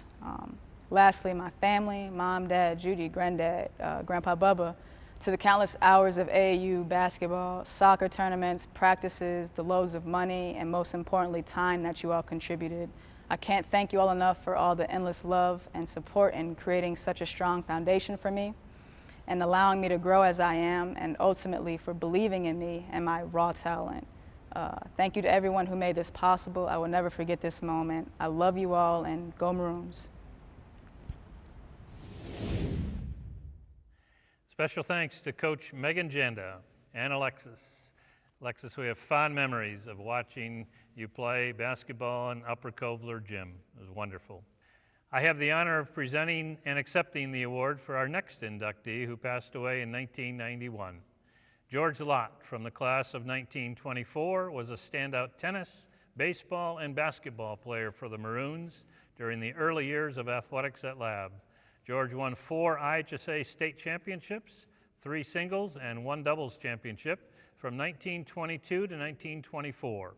Lastly, my family, mom, dad, Judy, granddad, Grandpa Bubba, to the countless hours of AAU basketball, soccer tournaments, practices, the loads of money, and most importantly, time that you all contributed. I can't thank you all enough for all the endless love and support in creating such a strong foundation for me and allowing me to grow as I am, and ultimately for believing in me and my raw talent. Thank you to everyone who made this possible. I will never forget this moment. I love you all, and go Maroons. Special thanks to Coach Megan Janda and Alexis. Alexis, we have fond memories of watching you play basketball in Upper Kovler Gym. It was wonderful. I have the honor of presenting and accepting the award for our next inductee who passed away in 1991. George Lott from the class of 1924 was a standout tennis, baseball, and basketball player for the Maroons during the early years of athletics at Lab. George won 4 IHSA state championships, 3 singles, and 1 doubles championship from 1922 to 1924.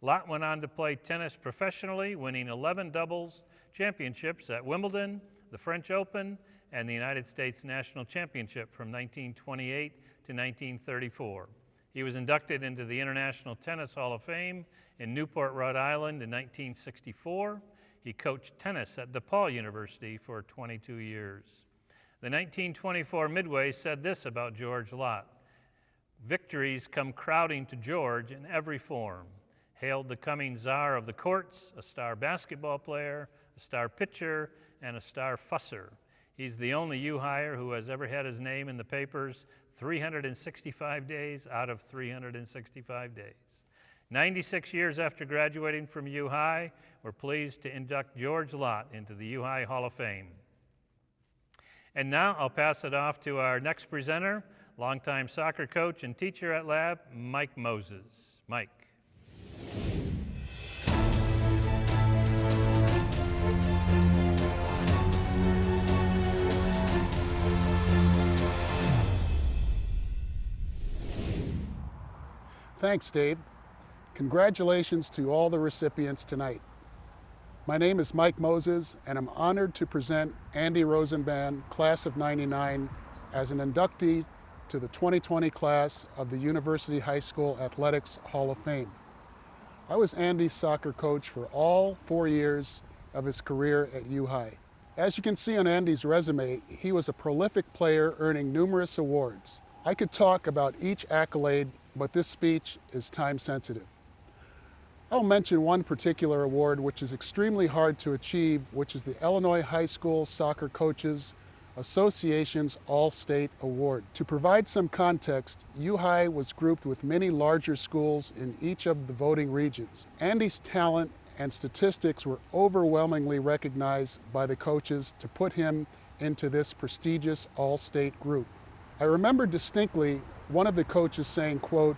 Lott went on to play tennis professionally, winning 11 doubles championships at Wimbledon, the French Open, and the United States National Championship from 1928 to 1934. He was inducted into the International Tennis Hall of Fame in Newport, Rhode Island in 1964. He coached tennis at DePaul University for 22 years. The 1924 Midway said this about George Lott: "Victories come crowding to George in every form. Hailed the coming czar of the courts, a star basketball player, a star pitcher, and a star fusser. He's the only U-Hire who has ever had his name in the papers 365 days out of 365 days. 96 years after graduating from U-High, we're pleased to induct George Lott into the U-High Hall of Fame." And now I'll pass it off to our next presenter, longtime soccer coach and teacher at Lab, Mike Moses. Mike. Thanks, Dave. Congratulations to all the recipients tonight. My name is Mike Moses, and I'm honored to present Andy Rosenband, class of '99, as an inductee to the 2020 class of the University High School Athletics Hall of Fame. I was Andy's soccer coach for all 4 years of his career at U-High. As you can see on Andy's resume, he was a prolific player earning numerous awards. I could talk about each accolade, but this speech is time sensitive. I'll mention one particular award which is extremely hard to achieve, which is the Illinois High School Soccer Coaches Association's All-State Award. To provide some context, U-High was grouped with many larger schools in each of the voting regions. Andy's talent and statistics were overwhelmingly recognized by the coaches to put him into this prestigious all-state group. I remember distinctly one of the coaches saying, quote,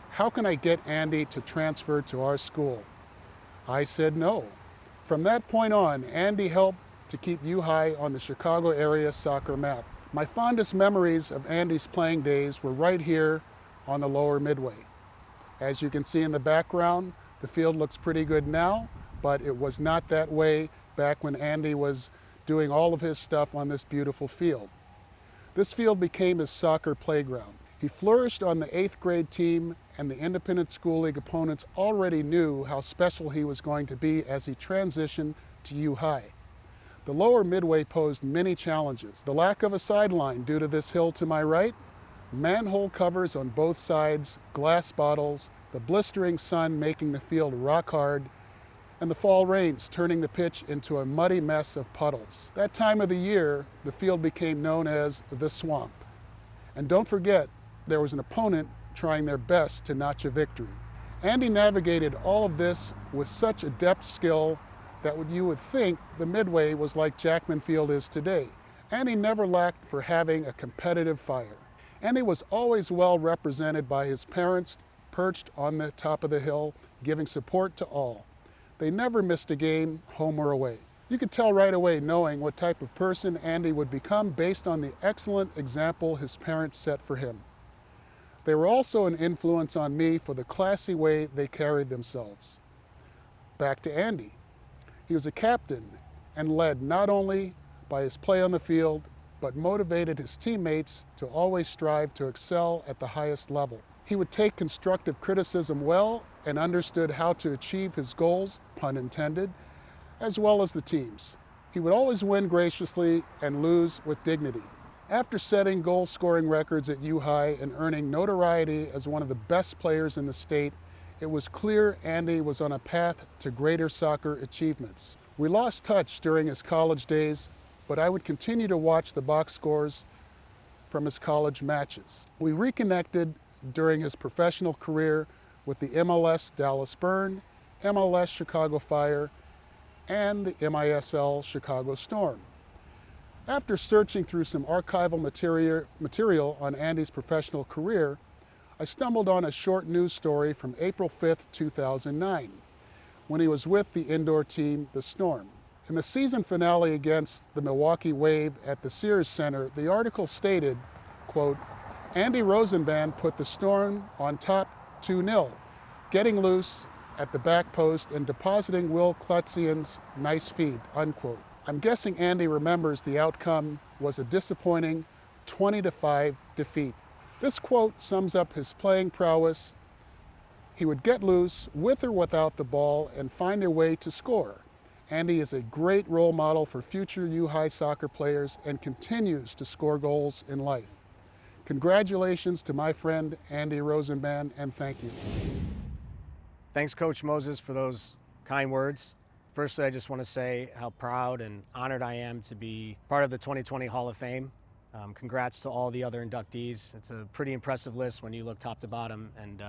"How can I get Andy to transfer to our school?" I said no. From that point on, Andy helped to keep U-High on the Chicago area soccer map. My fondest memories of Andy's playing days were right here on the lower midway. As you can see in the background, the field looks pretty good now, but it was not that way back when Andy was doing all of his stuff on this beautiful field. This field became his soccer playground. He flourished on the 8th grade team, and the Independent School League opponents already knew how special he was going to be as he transitioned to U-High. The lower midway posed many challenges. The lack of a sideline due to this hill to my right, manhole covers on both sides, glass bottles, the blistering sun making the field rock hard, and the fall rains turning the pitch into a muddy mess of puddles. That time of the year, the field became known as the Swamp. And don't forget, there was an opponent trying their best to notch a victory. Andy navigated all of this with such adept skill that you would think the Midway was like Jackman Field is today. Andy never lacked for having a competitive fire. Andy was always well represented by his parents perched on the top of the hill, giving support to all. They never missed a game, home or away. You could tell right away knowing what type of person Andy would become based on the excellent example his parents set for him. They were also an influence on me for the classy way they carried themselves. Back to Andy. He was a captain and led not only by his play on the field, but motivated his teammates to always strive to excel at the highest level. He would take constructive criticism well and understood how to achieve his goals, pun intended, as well as the team's. He would always win graciously and lose with dignity. After setting goal-scoring records at U-High and earning notoriety as one of the best players in the state, it was clear Andy was on a path to greater soccer achievements. We lost touch during his college days, but I would continue to watch the box scores from his college matches. We reconnected during his professional career with the MLS Dallas Burn, MLS Chicago Fire, and the MISL Chicago Storm. After searching through some archival material on Andy's professional career, I stumbled on a short news story from April 5th, 2009, when he was with the indoor team, the Storm. In the season finale against the Milwaukee Wave at the Sears Center, the article stated, quote, "Andy Rosenband put the Storm on top 2-0, getting loose at the back post and depositing Will Klutzian's nice feed," unquote. I'm guessing Andy remembers the outcome was a disappointing 20-5 defeat. This quote sums up his playing prowess. He would get loose with or without the ball and find a way to score. Andy is a great role model for future U-High soccer players and continues to score goals in life. Congratulations to my friend Andy Rosenband, and thank you. Thanks, Coach Moses, for those kind words. Firstly, I just want to say how proud and honored I am to be part of the 2020 Hall of Fame. Congrats to all the other inductees. It's a pretty impressive list when you look top to bottom. And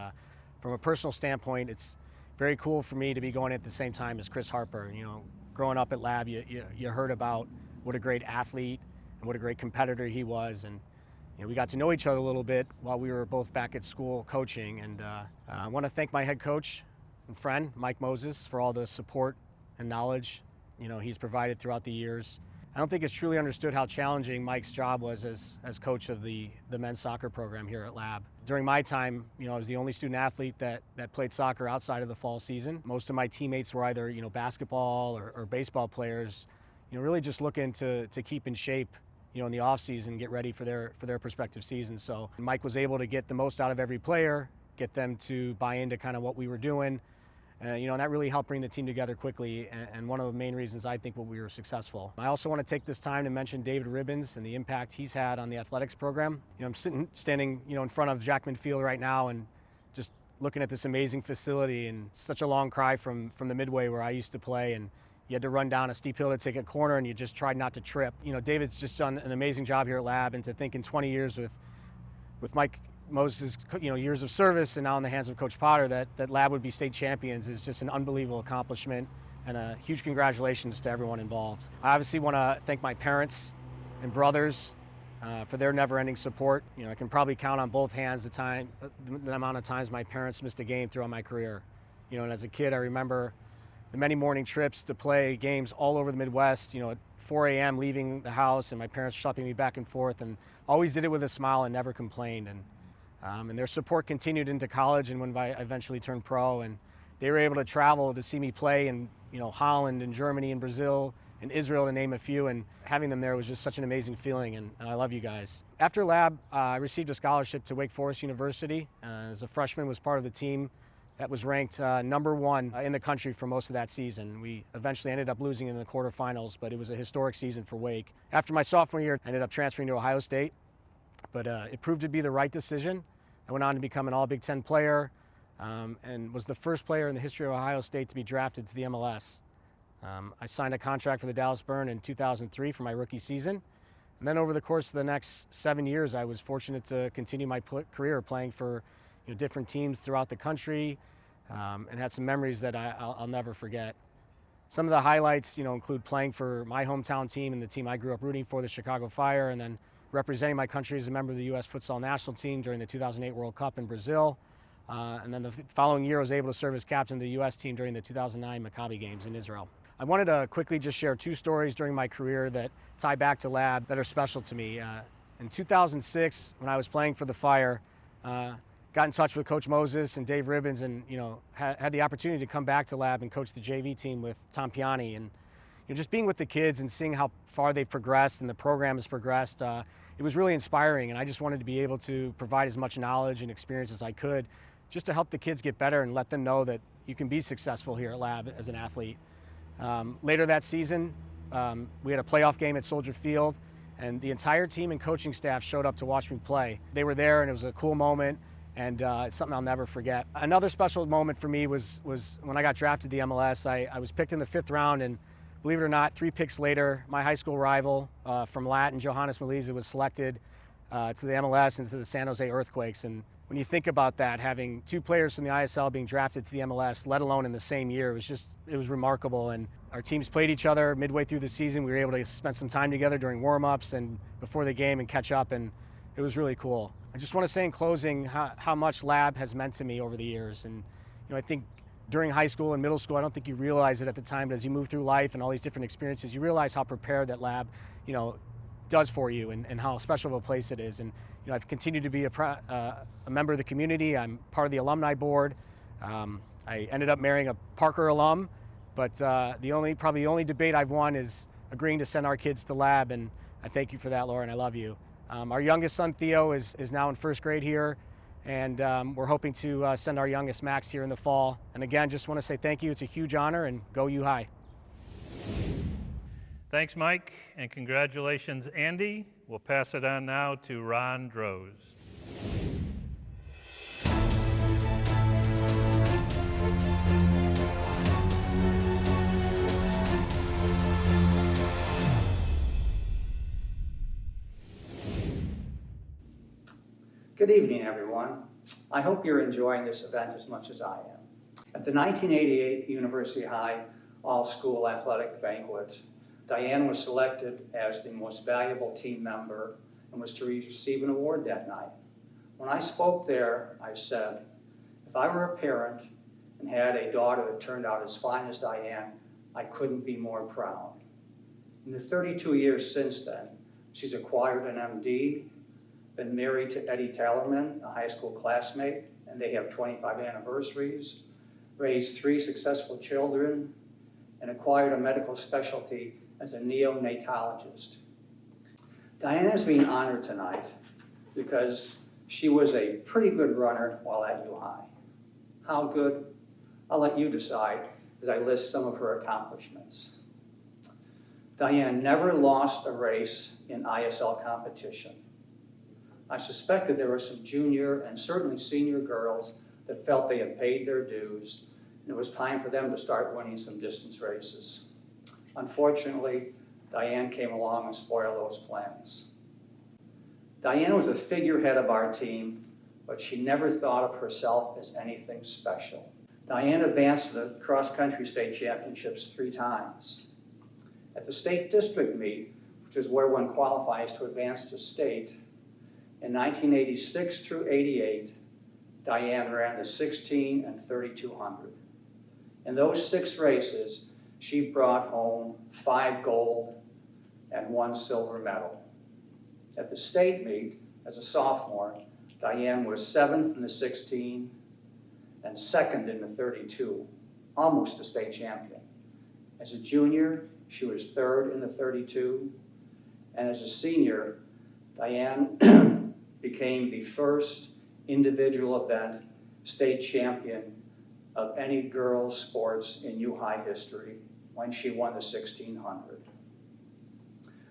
from a personal standpoint, it's very cool for me to be going at the same time as Chris Harper. You know, growing up at Lab, you heard about what a great athlete and what a great competitor he was. And you know, we got to know each other a little bit while we were both back at school coaching. And I want to thank my head coach and friend, Mike Moses, for all the support and knowledge he's provided throughout the years. I don't think it's truly understood how challenging Mike's job was as coach of the men's soccer program here at Lab. During my time, I was the only student athlete that played soccer outside of the fall season. Most of my teammates were either basketball or baseball players, really just looking to keep in shape in the off season, get ready for their prospective seasons. So Mike was able to get the most out of every player, get them to buy into kind of what we were doing, And that really helped bring the team together quickly, and one of the main reasons I think we were successful. I also want to take this time to mention David Ribbons and the impact he's had on the athletics program. I'm standing in front of Jackman Field right now and just looking at this amazing facility, and such a long cry from the Midway where I used to play, and you had to run down a steep hill to take a corner and you just tried not to trip. David's just done an amazing job here at Lab, and to think in 20 years with Mike Moses' years of service and now in the hands of Coach Potter that Lab would be state champions is just an unbelievable accomplishment, and a huge congratulations to everyone involved. I obviously want to thank my parents and brothers for their never-ending support. I can probably count on both hands the amount of times my parents missed a game throughout my career. And as a kid, I remember the many morning trips to play games all over the Midwest, at 4 a.m. leaving the house, and my parents schlepping me back and forth, and always did it with a smile and never complained. And their support continued into college, and when I eventually turned pro, and they were able to travel to see me play in Holland and Germany and Brazil and Israel, to name a few, and having them there was just such an amazing feeling, and I love you guys. After Lab, I received a scholarship to Wake Forest University. As a freshman, was part of the team that was ranked #1 in the country for most of that season. We eventually ended up losing in the quarterfinals, but it was a historic season for Wake. After my sophomore year, I ended up transferring to Ohio State, but it proved to be the right decision. I went on to become an All-Big Ten player, and was the first player in the history of Ohio State to be drafted to the MLS. I signed a contract for the Dallas Burn in 2003 for my rookie season. And then over the course of the next 7 years, I was fortunate to continue my career playing for different teams throughout the country, and had some memories that I'll never forget. Some of the highlights include playing for my hometown team and the team I grew up rooting for, the Chicago Fire, and then representing my country as a member of the U.S. Futsal National Team during the 2008 World Cup in Brazil. And then the following year, I was able to serve as captain of the U.S. team during the 2009 Maccabi Games in Israel. I wanted to quickly just share 2 stories during my career that tie back to Lab that are special to me. In 2006, when I was playing for the Fire, got in touch with Coach Moses and Dave Ribbons, and had the opportunity to come back to Lab and coach the JV team with Tom Piani. And just being with the kids and seeing how far they've progressed and the program has progressed, it was really inspiring. And I just wanted to be able to provide as much knowledge and experience as I could, just to help the kids get better and let them know that you can be successful here at Lab as an athlete. Later that season, we had a playoff game at Soldier Field, and the entire team and coaching staff showed up to watch me play. They were there, and it was a cool moment, and it's something I'll never forget. Another special moment for me was when I got drafted to the MLS. I was picked in the 5th round, and believe it or not, 3 picks later, my high school rival from Latin, Johannes Maliza, was selected to the MLS and to the San Jose Earthquakes. And when you think about that, having 2 players from the ISL being drafted to the MLS, let alone in the same year, it was remarkable. And our teams played each other midway through the season. We were able to spend some time together during warm-ups and before the game and catch up, and it was really cool. I just want to say in closing how much Lab has meant to me over the years. And I think during high school and middle school, I don't think you realize it at the time, but as you move through life and all these different experiences, you realize how prepared that Lab, does for you, and how special of a place it is. And I've continued to be a member of the community. I'm part of the alumni board. I ended up marrying a Parker alum, but probably the only debate I've won is agreeing to send our kids to Lab, and I thank you for that, Laura, and I love you. Our youngest son, Theo, is now in 1st grade here, and we're hoping to send our youngest, Max, here in the fall. And again, just want to say thank you. It's a huge honor, and go U High. Thanks, Mike, and congratulations, Andy. We'll pass it on now to Ron Droz. Good evening, everyone. I hope you're enjoying this event as much as I am. At the 1988 University High All-School Athletic Banquet, Diane was selected as the most valuable team member and was to receive an award that night. When I spoke there, I said, if I were a parent and had a daughter that turned out as fine as Diane, I couldn't be more proud. In the 32 years since then, she's acquired an MD, been married to Eddie Tallerman, a high school classmate, and they have 25 anniversaries, raised 3 successful children, and acquired a medical specialty as a neonatologist. Diane is being honored tonight because she was a pretty good runner while at U High. How good? I'll let you decide as I list some of her accomplishments. Diane never lost a race in ISL competition. I suspected there were some junior and certainly senior girls that felt they had paid their dues, and it was time for them to start winning some distance races. Unfortunately, Diane came along and spoiled those plans. Diane was the figurehead of our team, but she never thought of herself as anything special. Diane advanced to the cross-country state championships 3 times. At the state district meet, which is where one qualifies to advance to state, in 1986 through 88, Diane ran the 16 and 3200. In those 6 races, she brought home 5 gold and 1 silver medal. At the state meet, as a sophomore, Diane was 7th in the 16 and 2nd in the 32, almost a state champion. As a junior, she was 3rd in the 32, and as a senior, Diane became the first individual event state champion of any girls' sports in U High history when she won the 1600.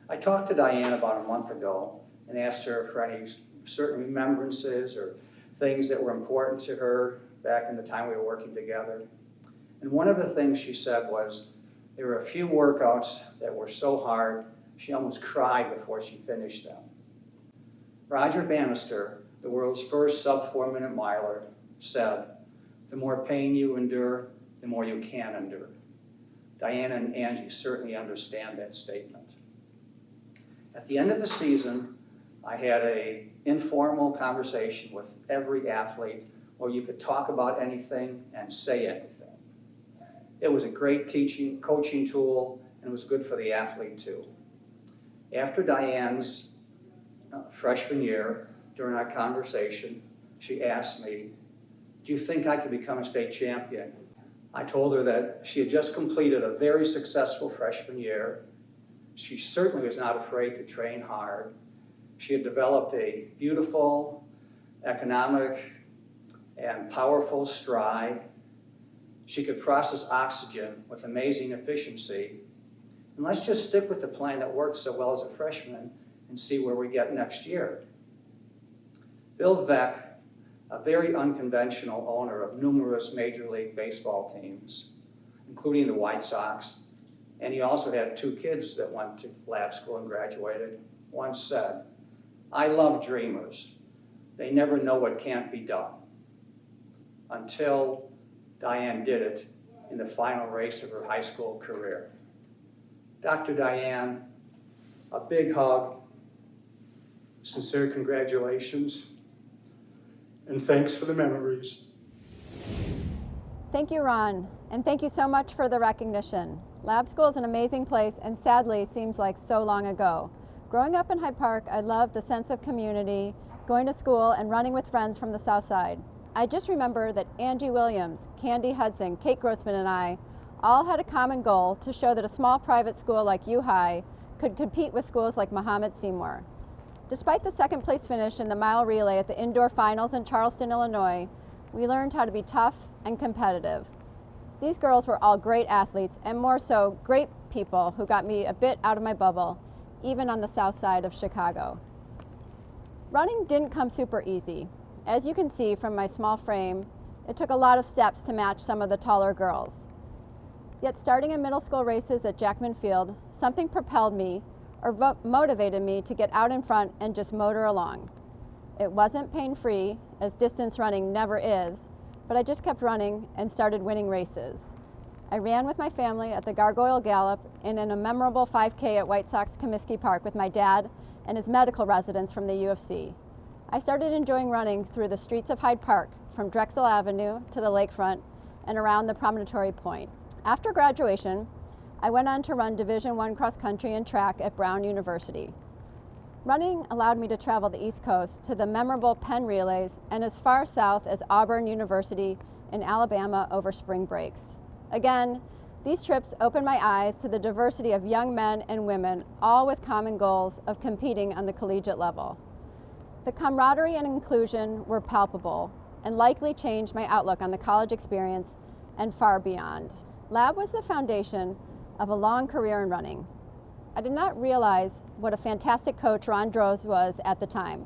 I talked to Diane about a month ago and asked her for any certain remembrances or things that were important to her back in the time we were working together. And one of the things she said was there were a few workouts that were so hard she almost cried before she finished them. Roger Bannister, the world's first sub-4-minute miler, said, "The more pain you endure, the more you can endure." Diana and Angie certainly understand that statement. At the end of the season, I had an informal conversation with every athlete where you could talk about anything and say anything. It was a great coaching tool, and it was good for the athlete too. After Diane's freshman year, during our conversation, she asked me, "Do you think I could become a state champion?" I told her that she had just completed a very successful freshman year. She certainly was not afraid to train hard. She had developed a beautiful, economic, and powerful stride. She could process oxygen with amazing efficiency. And let's just stick with the plan that worked so well as a freshman and see where we get next year. Bill Veeck, a very unconventional owner of numerous Major League Baseball teams, including the White Sox, and he also had 2 kids that went to lab school and graduated, once said, "I love dreamers. They never know what can't be done." Until Diane did it in the final race of her high school career. Dr. Diane, a big hug, sincere congratulations, and thanks for the memories. Thank you, Ron, and thank you so much for the recognition. Lab School is an amazing place and sadly seems like so long ago. Growing up in Hyde Park, I loved the sense of community, going to school and running with friends from the South Side. I just remember that Angie Williams, Candy Hudson, Kate Grossman, and I all had a common goal to show that a small private school like U High could compete with schools like Muhammad Seymour. Despite the 2nd place finish in the mile relay at the indoor finals in Charleston, Illinois, we learned how to be tough and competitive. These girls were all great athletes and more so great people who got me a bit out of my bubble, even on the south side of Chicago. Running didn't come super easy. As you can see from my small frame, it took a lot of steps to match some of the taller girls. Yet starting in middle school races at Jackman Field, something propelled me or motivated me to get out in front and just motor along. It wasn't pain-free, as distance running never is, but I just kept running and started winning races. I ran with my family at the Gargoyle Gallop and in a memorable 5K at White Sox Comiskey Park with my dad and his medical residents from the UFC. I started enjoying running through the streets of Hyde Park, from Drexel Avenue to the lakefront and around the Promontory Point. After graduation, I went on to run Division I cross country and track at Brown University. Running allowed me to travel the East Coast to the memorable Penn Relays and as far south as Auburn University in Alabama over spring breaks. Again, these trips opened my eyes to the diversity of young men and women, all with common goals of competing on the collegiate level. The camaraderie and inclusion were palpable and likely changed my outlook on the college experience and far beyond. Lab was the foundation of a long career in running. I did not realize what a fantastic coach Ron Droz was at the time.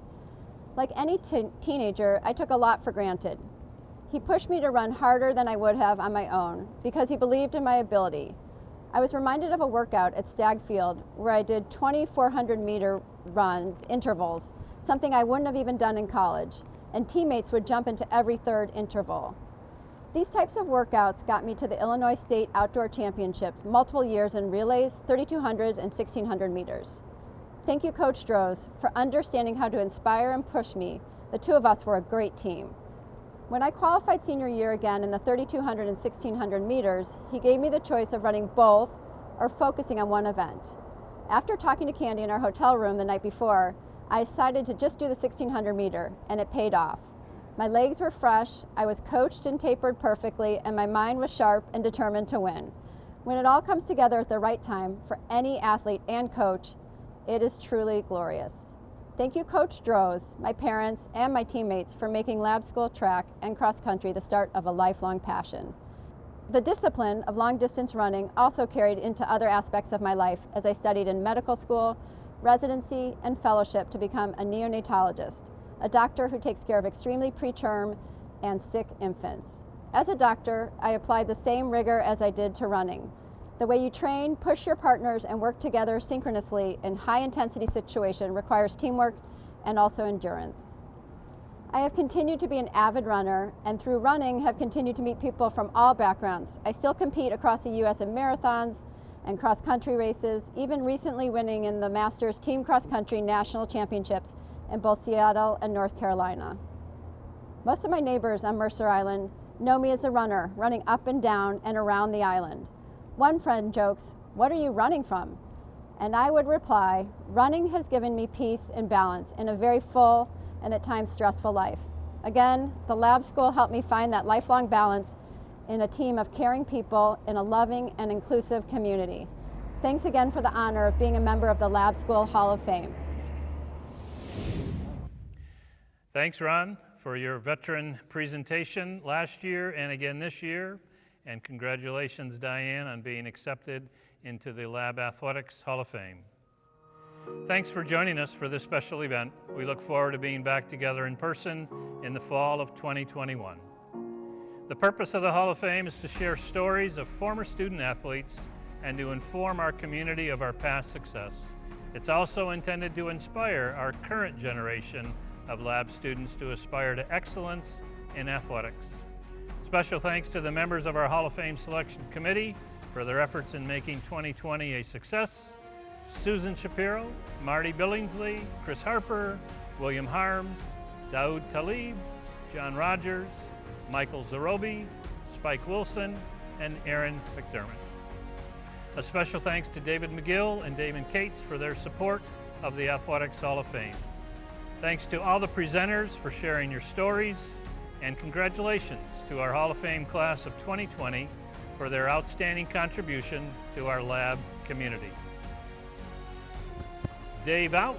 Like any teenager, I took a lot for granted. He pushed me to run harder than I would have on my own because he believed in my ability. I was reminded of a workout at Stagg Field where I did 2,400-meter runs, intervals, something I wouldn't have even done in college, and teammates would jump into every third interval. These types of workouts got me to the Illinois State Outdoor Championships multiple years in relays, 3,200s, and 1,600 meters. Thank you, Coach Droz, for understanding how to inspire and push me. The two of us were a great team. When I qualified senior year again in the 3,200 and 1,600 meters, he gave me the choice of running both or focusing on one event. After talking to Candy in our hotel room the night before, I decided to just do the 1,600 meter, and it paid off. My legs were fresh, I was coached and tapered perfectly, and my mind was sharp and determined to win. When it all comes together at the right time for any athlete and coach, it is truly glorious. Thank you, Coach Droz, my parents, and my teammates for making Lab School track and cross country the start of a lifelong passion. The discipline of long distance running also carried into other aspects of my life as I studied in medical school, residency, and fellowship to become a neonatologist, a doctor who takes care of extremely preterm and sick infants. As a doctor, I applied the same rigor as I did to running. The way you train, push your partners, and work together synchronously in high-intensity situation requires teamwork and also endurance. I have continued to be an avid runner, and through running have continued to meet people from all backgrounds. I still compete across the U.S. in marathons and cross-country races, even recently winning in the Masters Team Cross Country National Championships in both Seattle and North Carolina. Most of my neighbors on Mercer Island know me as a runner, running up and down and around the island. One friend jokes, "What are you running from?" And I would reply, running has given me peace and balance in a very full and at times stressful life. Again, the Lab School helped me find that lifelong balance in a team of caring people in a loving and inclusive community. Thanks again for the honor of being a member of the Lab School Hall of Fame. Thanks, Ron, for your veteran presentation last year and again this year. And congratulations, Diane, on being accepted into the Lab Athletics Hall of Fame. Thanks for joining us for this special event. We look forward to being back together in person in the fall of 2021. The purpose of the Hall of Fame is to share stories of former student athletes and to inform our community of our past success. It's also intended to inspire our current generation of Lab students to aspire to excellence in athletics. Special thanks to the members of our Hall of Fame Selection Committee for their efforts in making 2020 a success. Susan Shapiro, Marty Billingsley, Chris Harper, William Harms, Daoud Talib, John Rogers, Michael Zarobi, Spike Wilson, and Aaron McDermott. A special thanks to David McGill and Damon Cates for their support of the Athletics Hall of Fame. Thanks to all the presenters for sharing your stories, and congratulations to our Hall of Fame class of 2020 for their outstanding contribution to our lab community. Dave out.